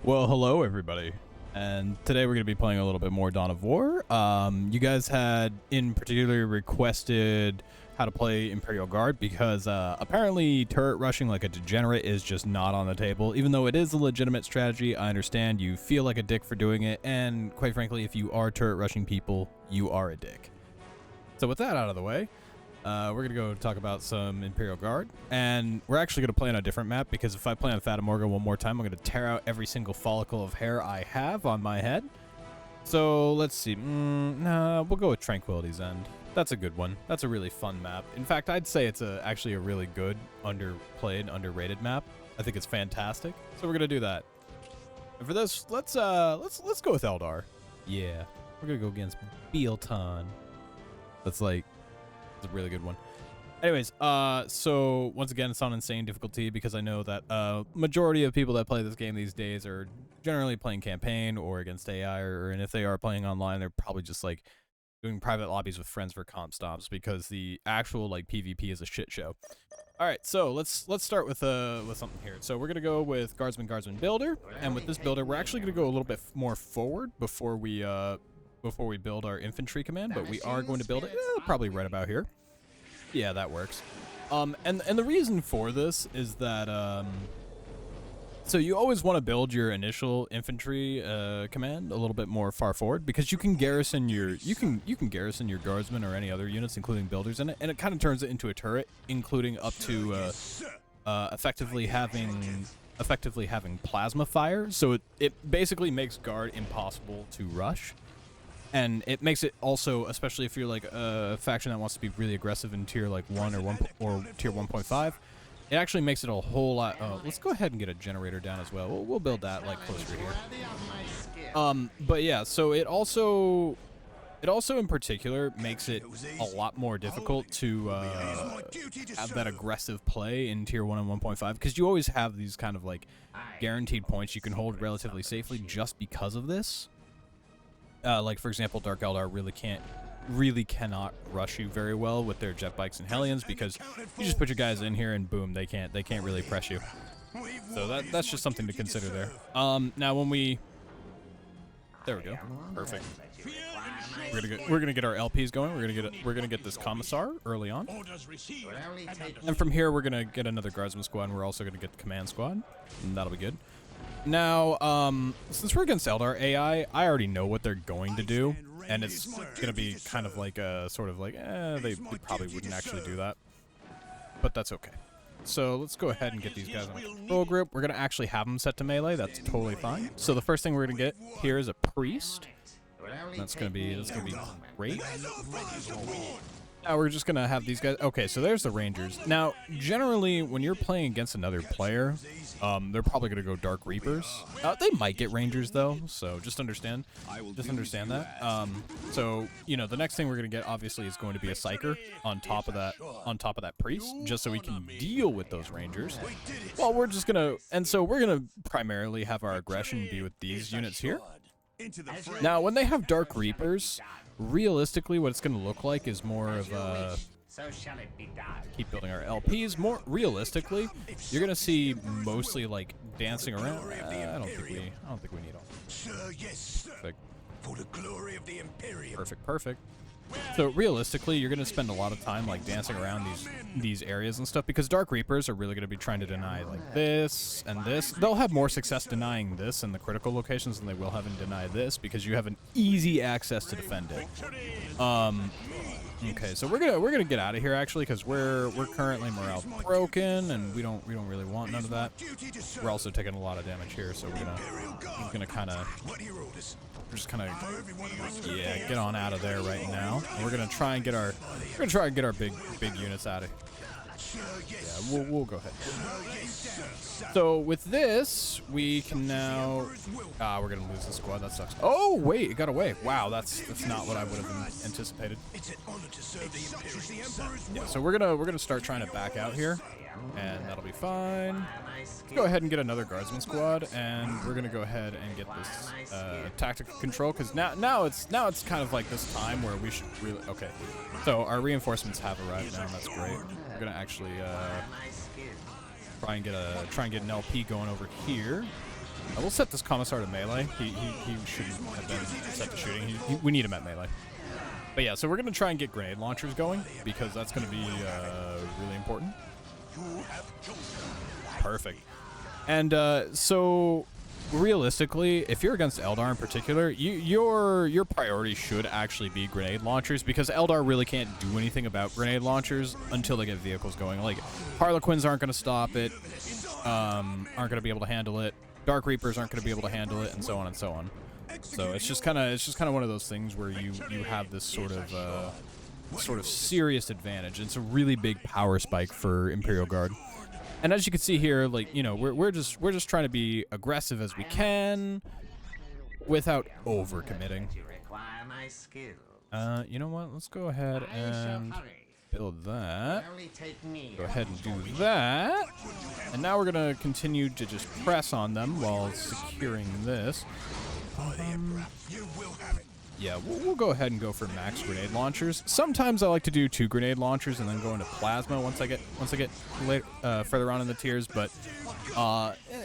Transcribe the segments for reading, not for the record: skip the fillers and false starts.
Well, hello everybody, and today we're going to be playing a little bit more Dawn of War. You guys had in particular requested how to play Imperial Guard because apparently turret rushing like a degenerate is just not on the table. Even though it is a legitimate strategy, I understand you feel like a dick for doing it, and quite frankly, if you are turret rushing people, you are a dick. So with that out of the way, we're going to go talk about some Imperial Guard, and we're actually going to play on a different map because if I play on Fata Morga one more time, I'm going to tear out every single follicle of hair I have on my head. So let's see. Nah, we'll go with Tranquility's End. That's a good one. That's a really fun map. In fact, I'd say it's actually a really good, underplayed, underrated map. I think it's fantastic. So we're going to do that. And for this, let's go with Eldar. Yeah, we're going to go against Bealton. That's like a really good one. Anyways, so once again, it's on insane difficulty because I know that majority of people that play this game these days are generally playing campaign or against AI, and if they are playing online, they're probably just like doing private lobbies with friends for comp stops because the actual like PvP is a shit show. All right, so let's start with something here. So we're gonna go with Guardsman Builder, and with this builder, we're actually gonna go a little bit more forward before we build our infantry command, but we are going to build it probably right about here. Yeah, that works. And the reason for this is that so you always want to build your initial infantry command a little bit more far forward because you can garrison your garrison your guardsmen or any other units, including builders in it, and it kind of turns it into a turret, including up to effectively having plasma fire. So it basically makes guard impossible to rush. And it makes it also, especially if you're like a faction that wants to be really aggressive in tier like 1 or tier 1.5, it actually makes it a whole lot. Let's go ahead and get a generator down as well. We'll build that like closer here. But yeah, so it also in particular makes it a lot more difficult to have that aggressive play in tier 1 and 1.5 because you always have these kind of like guaranteed points you can hold relatively safely just because of this. Like for example, Dark Eldar really cannot rush you very well with their jet bikes and Hellions because you just put your guys in here and boom, they can't really press you. So that's just something to consider there. Now when there we go, perfect. We're gonna get our LPs going. We're gonna get this commissar early on, and from here we're gonna get another guardsman squad. And we're also gonna get the command squad, and that'll be good. Now, since we're against Eldar AI, I already know what they're going to do, and it's gonna be kind of like a sort of like, they probably wouldn't actually do that, but that's okay. So let's go ahead and get these guys on a control group. We're gonna actually have them set to melee. That's totally fine. So the first thing we're gonna get here is a priest. That's gonna be great. Now we're just gonna have these guys. Okay, so there's the Rangers. Now, generally, when you're playing against another player, they're probably gonna go Dark Reapers. They might get Rangers though, so just understand that. So you know, the next thing we're gonna get obviously is going to be a Psyker on top of that priest, just so we can deal with those Rangers. Well, we're gonna primarily have our aggression be with these units here. Now, when they have Dark Reapers, realistically, what it's going to look like is more of a... Keep building our LPs. More realistically, you're going to see mostly like dancing around. I don't think we need all. Perfect. For the glory of the Imperial. Perfect. So realistically, you're going to spend a lot of time like dancing around these areas and stuff because Dark Reapers are really going to be trying to deny like this and this. They'll have more success denying this in the critical locations than they will having deny this because you have an easy access to defend it. Okay, so we're gonna get out of here actually because we're currently morale broken and we don't really want none of that. We're also taking a lot of damage here, so we're gonna kind of get on out of there right now. And we're gonna try and get our big units out of here. Yeah, we'll go ahead. So with this, we can now. We're gonna lose the squad. That sucks. Oh wait, it got away. Wow, that's not what I would have anticipated. Yeah, so we're gonna start trying to back out here, and that'll be fine. Let's go ahead and get another guardsman squad, and we're gonna go ahead and get this tactical control because now it's kind of like this time where we should really. Okay, so our reinforcements have arrived now, and that's great. We're gonna actually try and get an LP going over here. I will set this commissar to melee. He shouldn't have been set to shooting. We need him at melee. But yeah, so we're gonna try and get grenade launchers going because that's gonna be really important. Perfect. And so realistically, if you're against Eldar in particular, your priority should actually be grenade launchers because Eldar really can't do anything about grenade launchers until they get vehicles going. Like Harlequins aren't going to stop it, aren't going to be able to handle it. Dark Reapers aren't going to be able to handle it, and so on and so on. So it's just kind of one of those things where you have this sort of serious advantage. It's a really big power spike for Imperial Guard. And as you can see here, like, you know, we're just trying to be aggressive as we can without overcommitting. You know what? Let's go ahead and build that. Go ahead and do that. And now we're going to continue to just press on them while securing this. Yeah, we'll go ahead and go for max grenade launchers. Sometimes I like to do 2 grenade launchers and then go into plasma once I get later, further on in the tiers. But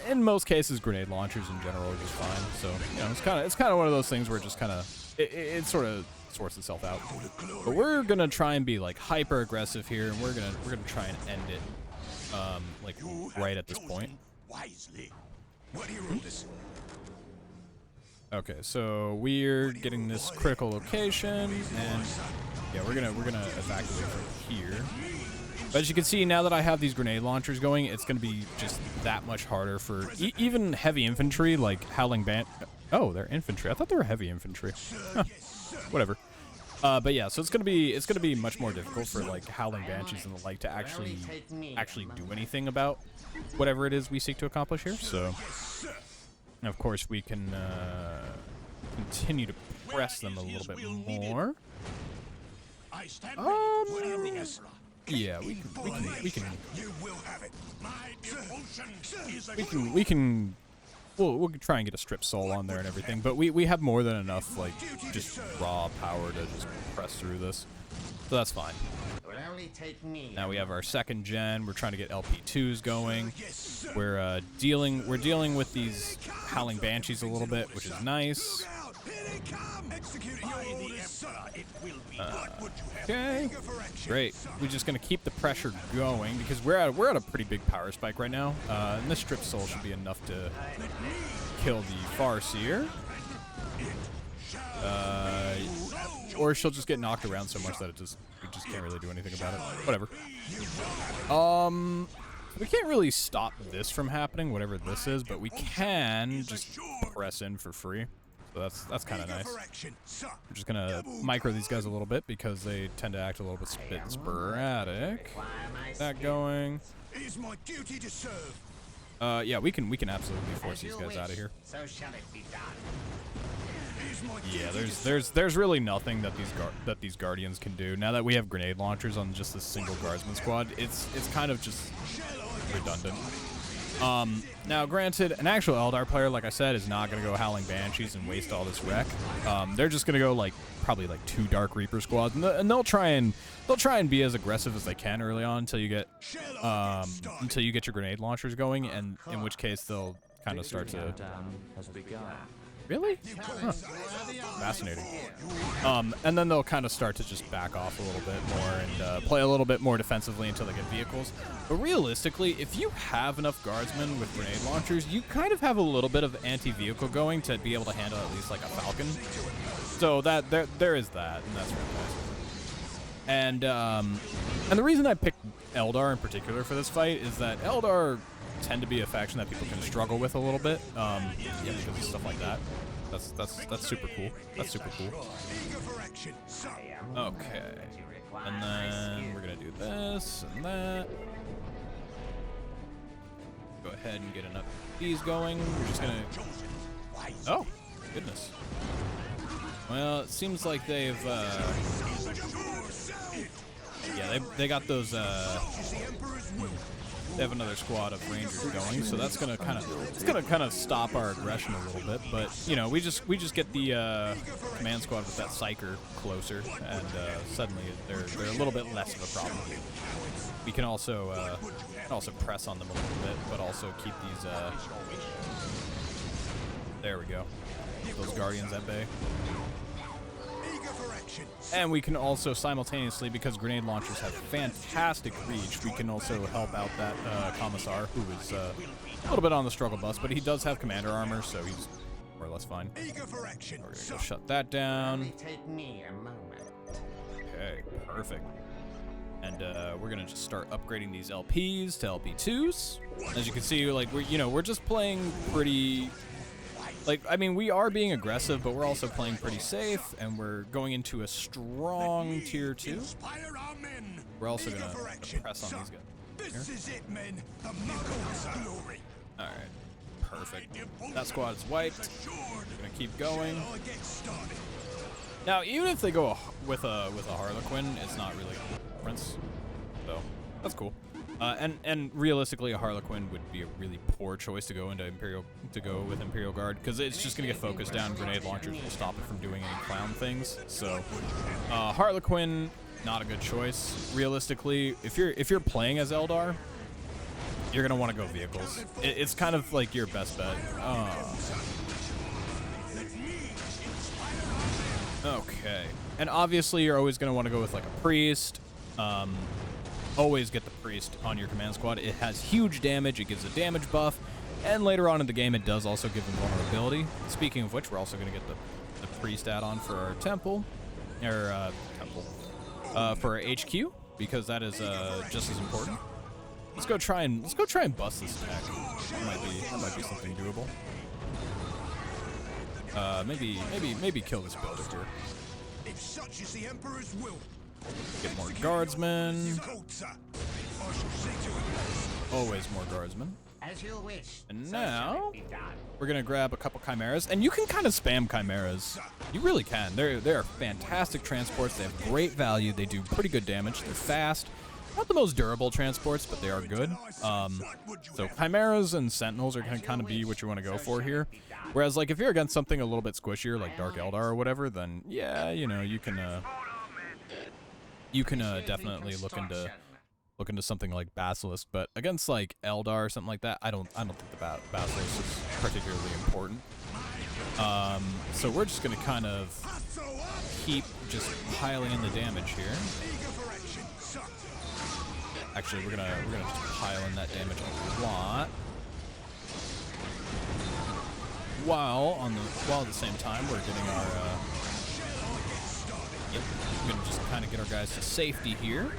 in most cases, grenade launchers in general are just fine. So you know, it's kind of one of those things where it just kind of it sort of sorts itself out. But we're gonna try and be like hyper aggressive here, and we're gonna try and end it like right at this point. Okay, so we're getting this critical location, and yeah, we're gonna evacuate from here. But as you can see, now that I have these grenade launchers going, it's gonna be just that much harder for even heavy infantry like Howling Band. Oh, they're infantry. I thought they were heavy infantry. Huh. Whatever. But yeah, so it's gonna be much more difficult for like Howling Banshees and the like to actually do anything about whatever it is we seek to accomplish here. So. And of course, we can continue to press them a little bit more. Yeah, we'll try and get a strip soul on there and everything, but we have more than enough like just raw power to just press through this, so that's fine. Now we have our 2nd gen. We're trying to get LP2s going. We're dealing with these Howling Banshees a little bit, which is nice. Okay, great. We're just gonna keep the pressure going because we're at a pretty big power spike right now, and this strip soul should be enough to kill the Farseer. Or she'll just get knocked around so much that we just can't really do anything about it. Whatever. We can't really stop this from happening, whatever this is, but we can just press in for free. So that's kind of nice. We're just gonna micro these guys a little bit because they tend to act a little bit sporadic. Get that going. Yeah, we can absolutely force these guys out of here. Yeah, there's really nothing that these guardians can do now that we have grenade launchers on just this single guardsman squad. It's kind of just redundant. Now granted, an actual Eldar player, like I said, is not gonna go Howling Banshees and waste all this wreck. They're just gonna go probably 2 Dark Reaper squads, and they'll try and be as aggressive as they can early on until you get your grenade launchers going, and in which case they'll kind of start to. Really? Huh. Fascinating. And then they'll kind of start to just back off a little bit more and play a little bit more defensively until they get vehicles. But realistically, if you have enough guardsmen with grenade launchers, you kind of have a little bit of anti-vehicle going to be able to handle at least like a Falcon. So that there is that, and that's really nice. And the reason I picked Eldar in particular for this fight is that Eldar tend to be a faction that people can struggle with a little bit, yeah, because of stuff like that. That's super cool. That's super cool. Okay, and then we're gonna do this and that. Go ahead and get enough of these going. We're just gonna. Oh, goodness. Well, it seems like they've. Yeah, they got those. They have another squad of Rangers going, so that's gonna kind of stop our aggression a little bit. But you know, we just get the command squad with that Psyker closer, and suddenly they're a little bit less of a problem. We can also press on them a little bit, but also keep these There we go. Keep those guardians at bay. And we can also simultaneously, because grenade launchers have fantastic reach, we can also help out that Commissar, who is a little bit on the struggle bus, but he does have commander armor, so he's more or less fine. We're gonna go shut that down. Okay, perfect. And we're gonna just start upgrading these LPs to LP2s. As you can see, like we're just playing pretty. Like, I mean, we are being aggressive, but we're also playing pretty safe, and we're going into a strong tier 2. We're also gonna press on these guys. All right, perfect. That squad is wiped. We're gonna keep going. Now, even if they go with a Harlequin, it's not really a difference. So that's cool. And realistically, a Harlequin would be a really poor choice to go with Imperial Guard, because it's just gonna get focused down. Grenade launchers will stop it from doing any clown things. So Harlequin, not a good choice. Realistically, if you're playing as Eldar, you're gonna want to go vehicles. It's kind of like your best bet. Okay, and obviously you're always gonna want to go with like a priest. Always get the priest on your command squad. It has huge damage, it gives a damage buff, and later on in the game it does also give them vulnerability. Speaking of which, we're also going to get the priest add-on for our temple, or for our HQ, because that is just as important. Let's go try and bust this tech. That might be something doable. Maybe kill this builder here. If such is the Emperor's will. Get more guardsmen. Always more guardsmen. And now we're gonna grab a couple chimeras, and you can kind of spam chimeras. You really can. They are fantastic transports. They have great value. They do pretty good damage. They're fast. Not the most durable transports, but they are good. So chimeras and sentinels are gonna kind of be what you want to go for here. Whereas, like, if you're against something a little bit squishier, like Dark Eldar or whatever, then yeah, you know, you can definitely look into something like Basilisk. But against like Eldar or something like that, I don't think the Basilisk is particularly important. So we're just gonna kind of keep just piling in the damage here. Actually, we're gonna just pile in that damage a lot, while at the same time we're getting our we're gonna just kind of get our guys to safety here.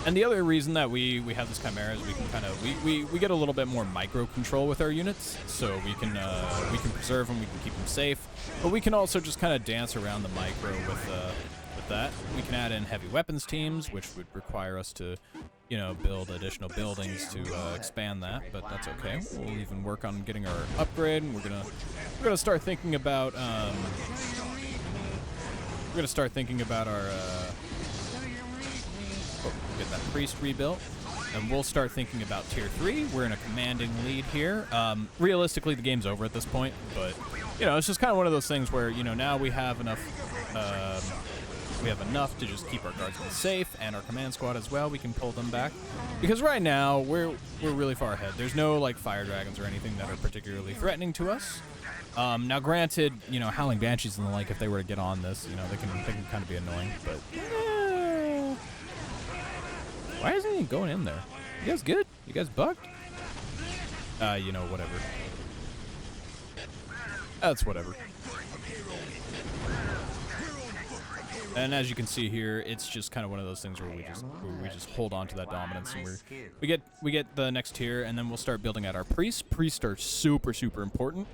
And the other reason that we have this chimera is we can kind of we get a little bit more micro control with our units, so we can preserve them, we can keep them safe, but we can also just kind of dance around the micro with that. We can add in heavy weapons teams, which would require us to, you know, build additional buildings to expand that, but that's okay. We'll even work on getting our upgrade, and we're gonna start thinking about our get that priest rebuilt, and we'll start thinking about tier 3. We're in a commanding lead here. Realistically, the game's over at this point, but you know, it's just kind of one of those things where, you know, now we have enough. We have enough to just keep our guardsmen safe, and our command squad as well. We can pull them back, because right now we're really far ahead. There's no like fire dragons or anything that are particularly threatening to us. Now, granted, you know, howling banshees and the like, if they were to get on this, you know, they can kind of be annoying. But why isn't he going in there? You guys good? You guys bugged? You know, whatever. That's whatever. And as you can see here, it's just kind of one of those things where we just hold on to that dominance, and we get the next tier, and then we'll start building out our priests. Priests are super important.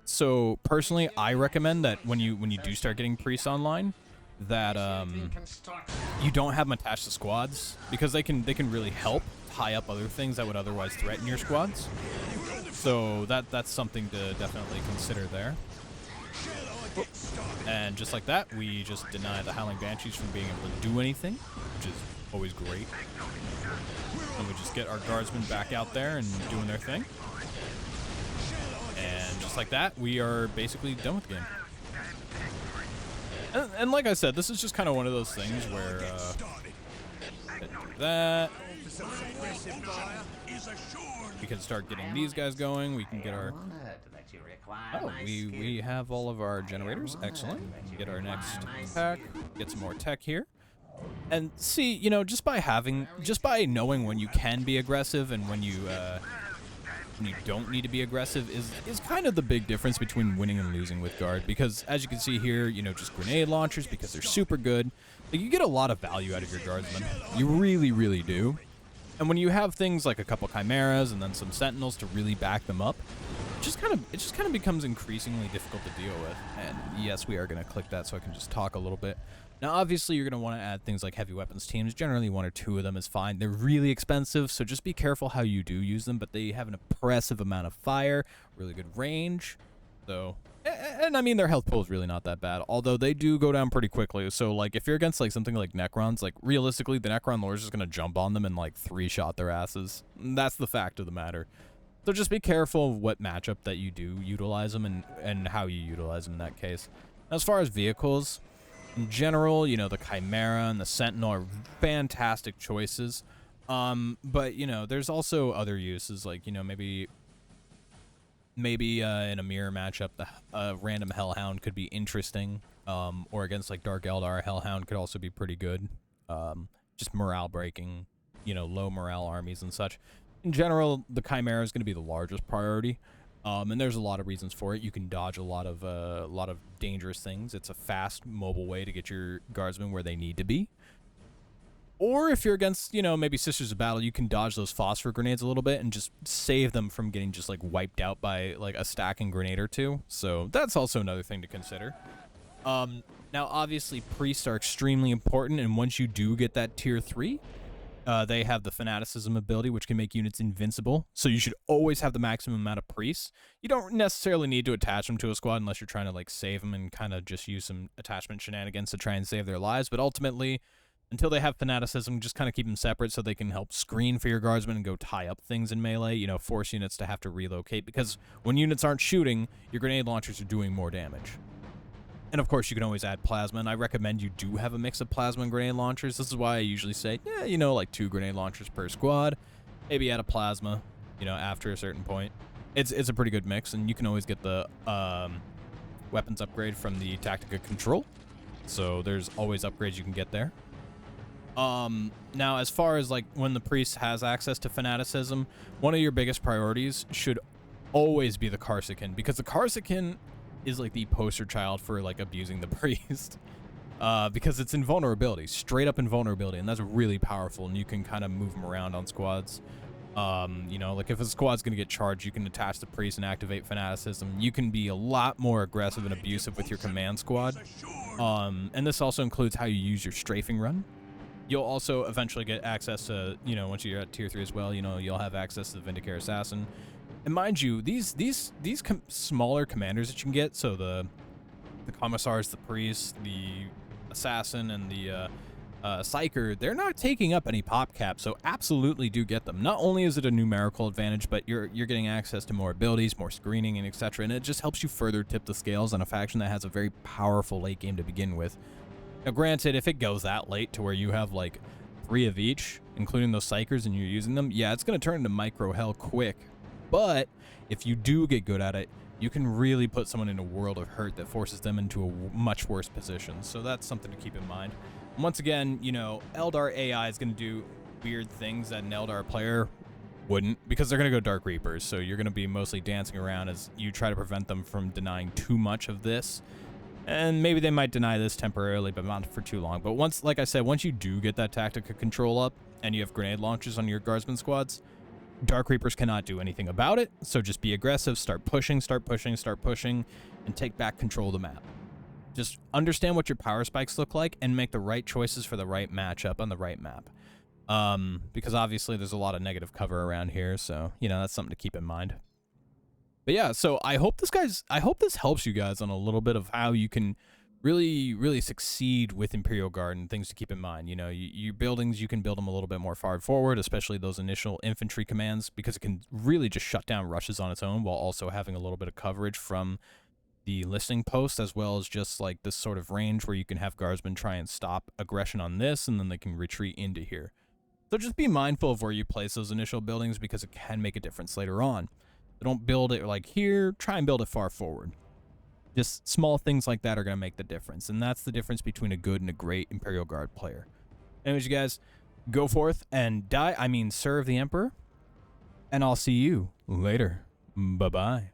So personally, I recommend that when you do start getting priests online, that you don't have them attached to squads, because they can really help tie up other things that would otherwise threaten your squads. So that's something to definitely consider there. And just like that, we just deny the Howling Banshees from being able to do anything, which is always great. And we just get our guardsmen back out there and doing their thing. And just like that, we are basically done with the game. And like I said, this is just kind of one of those things where that. We can start getting these guys going. We can get our... Oh, we have all of our generators. Excellent. Get our next pack. Get some more tech here. And see, you know, just by knowing when you can be aggressive and when you don't need to be aggressive is kind of the big difference between winning and losing with guard. Because as you can see here, you know, just grenade launchers, because they're super good, like, you get a lot of value out of your guardsmen. You really, really do. And when you have things like a couple chimeras and then some sentinels to really back them up, it just kind of becomes increasingly difficult to deal with. And yes, we are going to click that so I can just talk a little bit. Now, obviously, you're going to want to add things like heavy weapons teams. Generally, 1 or 2 of them is fine. They're really expensive, so just be careful how you do use them. But they have an impressive amount of fire, really good range. So, and I mean, their health pool is really not that bad. Although they do go down pretty quickly. So, like, if you're against like something like Necrons, like realistically, the Necron Lord is just going to jump on them and like 3-shot their asses. That's the fact of the matter. So just be careful of what matchup that you do utilize them and how you utilize them in that case. As far as vehicles, in general, you know, the Chimera and the Sentinel are fantastic choices. But, you know, there's also other uses, like, you know, maybe in a mirror matchup, the random Hellhound could be interesting. Or against, like, Dark Eldar, Hellhound could also be pretty good. Just morale breaking, you know, low morale armies and such. In general, the Chimera is going to be the largest priority. And there's a lot of reasons for it. You can dodge a lot of dangerous things. It's a fast, mobile way to get your guardsmen where they need to be. Or if you're against, you know, maybe Sisters of Battle, you can dodge those phosphor grenades a little bit and just save them from getting just like wiped out by like a stacking grenade or 2. So that's also another thing to consider. Now, obviously, priests are extremely important, and once you do get that tier 3, they have the fanaticism ability, which can make units invincible. So you should always have the maximum amount of priests. You don't necessarily need to attach them to a squad unless you're trying to like save them and kind of just use some attachment shenanigans to try and save their lives. But ultimately, until they have fanaticism, just kind of keep them separate so they can help screen for your guardsmen and go tie up things in melee. You know, force units to have to relocate, because when units aren't shooting, your grenade launchers are doing more damage. And of course, you can always add plasma, and I recommend you do have a mix of plasma and grenade launchers. This is why I usually say, yeah, you know, like 2 grenade launchers per squad. Maybe add a plasma, you know, after a certain point. It's a pretty good mix, and you can always get the weapons upgrade from the Tactica Control. So there's always upgrades you can get there. Now, as far as like when the priest has access to fanaticism, one of your biggest priorities should always be the Karsakin, because the Karsakin is like the poster child for like abusing the priest, because it's invulnerability, straight up invulnerability, and that's really powerful, and you can kind of move them around on squads. You know, like if a squad's gonna get charged, you can attach the priest and activate fanaticism. You can be a lot more aggressive and abusive with your command squad. And this also includes how you use your strafing run. You'll also eventually get access to, you know, once you're at tier 3 as well, you know, you'll have access to the Vindicare Assassin. And mind you, these smaller commanders that you can get, so the Commissars, the Priest, the Assassin, and the Psyker, they're not taking up any pop cap, so absolutely do get them. Not only is it a numerical advantage, but you're getting access to more abilities, more screening, and etc., and it just helps you further tip the scales on a faction that has a very powerful late game to begin with. Now, granted, if it goes that late to where you have like 3 of each, including those Psykers, and you're using them, yeah, it's going to turn into micro hell quick. But if you do get good at it, you can really put someone in a world of hurt that forces them into a much worse position. So that's something to keep in mind. And once again, you know, Eldar AI is going to do weird things that an Eldar player wouldn't, because they're going to go Dark Reapers. So you're going to be mostly dancing around as you try to prevent them from denying too much of this. And maybe they might deny this temporarily, but not for too long. But once, like I said, once you do get that Tactica Control up and you have grenade launchers on your guardsman squads, Dark Reapers cannot do anything about it. So just be aggressive, start pushing, and take back control of the map. Just understand what your power spikes look like and make the right choices for the right matchup on the right map. Because obviously there's a lot of negative cover around here, so, you know, that's something to keep in mind. But yeah, so I hope this helps you guys on a little bit of how you can really succeed with Imperial Guard and things to keep in mind. You know, your buildings, you can build them a little bit more far forward, especially those initial infantry commands, because it can really just shut down rushes on its own while also having a little bit of coverage from the listening post, as well as just like this sort of range where you can have guardsmen try and stop aggression on this, and then they can retreat into here. So just be mindful of where you place those initial buildings because it can make a difference later on. So don't build it like here, try and build it far forward. Just small things like that are going to make the difference, and that's the difference between a good and a great Imperial Guard player. Anyways, you guys, go forth and serve the Emperor, and I'll see you later. Bye-bye.